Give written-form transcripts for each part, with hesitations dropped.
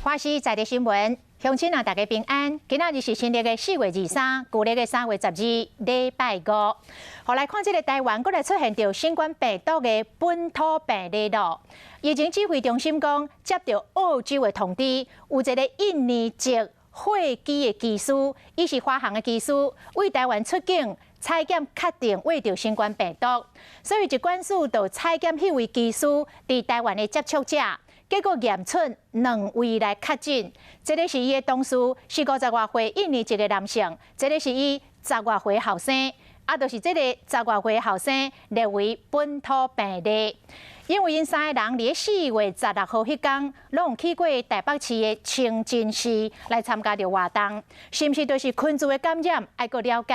花西在地新闻，乡亲啊，大家平安。今仔日是新历的4月23，旧历的3月12，礼拜5。后来看这个台湾，阁来出现着新冠病毒的本土病例咯。疫情指挥中心讲，接到澳洲的通知，有一个印尼籍货机的技师，伊是华航的技师，为台湾出境采检，确定患着新冠病毒，所以疾管署就采检迄位技师伫台湾的接触者。 结果验出2位来确诊，这个是伊的同事，是50多岁印尼籍的男性，这个是伊10多岁后生，就是这个10多岁后生列为本土病例。因为因3个人伫4月16号迄天，拢有去过台北市的清真寺来参加着活动，是毋是就是群聚的感染？爱个了解。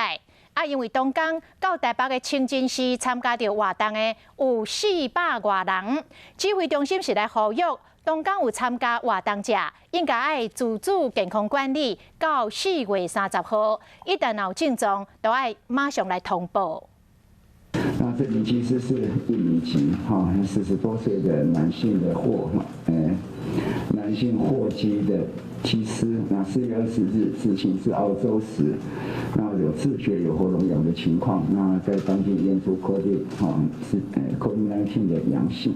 因为东港到台北的清真寺参加着活动的有400多人，指挥中心是来呼吁东港有参加活动者，应该爱自主健康管理，到4月30号，一旦有症状，都爱马上来通报。 那这名其实是印尼籍40多岁的男性的男性货机的机师，那4月20日执勤至澳洲时，那有自觉有喉咙痒的情况，那在当地验出COVID-19 的阳性。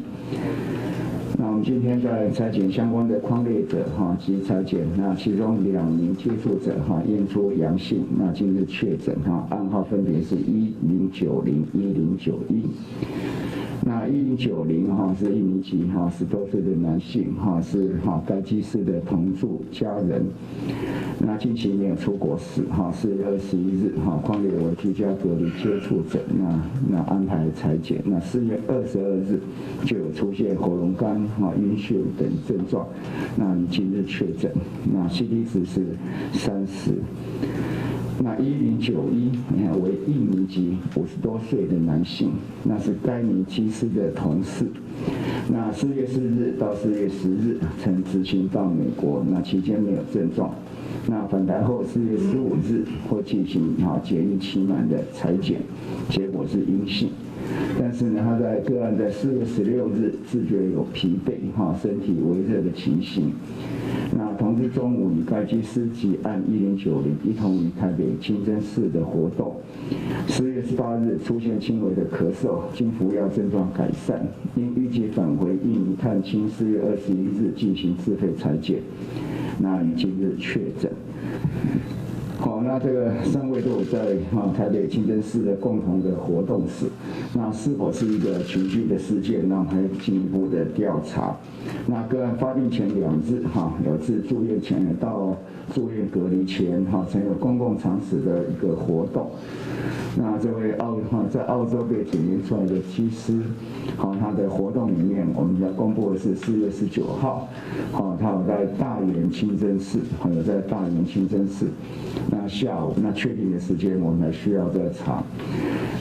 那我们今天在采检相关的匡列者及采检，那其中2名接触者验出阳性，那今日确诊暗号分别是1090、1091。那1090是印尼籍10多岁的男性是该机师的同住家人。那近期没有出国史4月21日匡列为居家隔离接触者，那安排采检。那4月22日就有出现喉咙干、晕眩等症状，那今日确诊，那 CT 值是30。 那1091为印尼籍50多岁的男性，那是该名机师的同事。那4月4日到4月10日曾执勤到美国，那期间没有症状。那返台后4月15日会进行检疫期满的采检，结果是阴性。 但是呢，他在个案在4月16日自觉有疲惫、身体微热的情形。那同日中午与该机师及按1090一同于台北清真寺的活动。4月18日出现轻微的咳嗽，经服药症状改善，因预计返回印尼探亲，4月21日进行自费采检，那于今日确诊。 那这个3位都有在台北清真寺的共同的活动史，那是否是一个群聚的事件？那还进一步的调查。那个案发病前2日有自住院前到住院隔离前曾有公共场所的一个活动。那这位在澳洲被检验出来的机师，他的活动里面，我们要公布的是4月19号，他有在大园清真寺，有在大园清真寺。 那下午，那确定的时间我们还需要再查。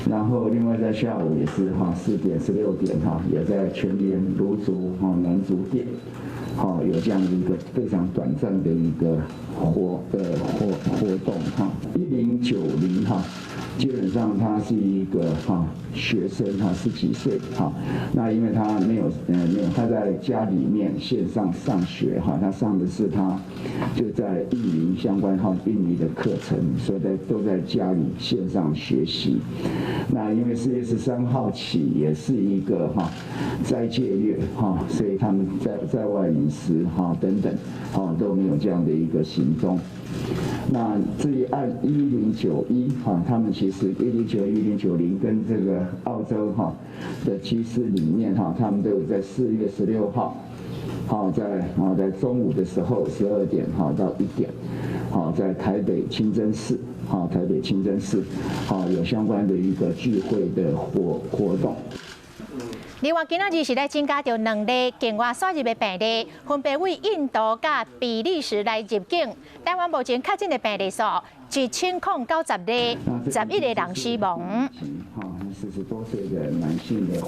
然后另外在下午也是4点、16点也在全联、芦竹南竹店，有这样的一个非常短暂的一个活动1090基本上他是一个学生10几岁那因为他没有他在家里面线上上学他上的是他就在印尼相关印尼的课程，所以都在家里线上学习。那因为4月13号起也是一个斋戒月所以他们在外饮食等等都没有这样的一个行踪。 那至于按1091他们其实1091、1090跟这个澳洲的机师里面他们都有在4月16号在中午的时候12点到1点在台北清真寺有相关的一个聚会的活动。 另外，今仔日是来增加着2例境外输入的病例，分别为印度甲比利时来入境。台湾目前确诊的病例数1090例，11个人死亡。40多岁的男性的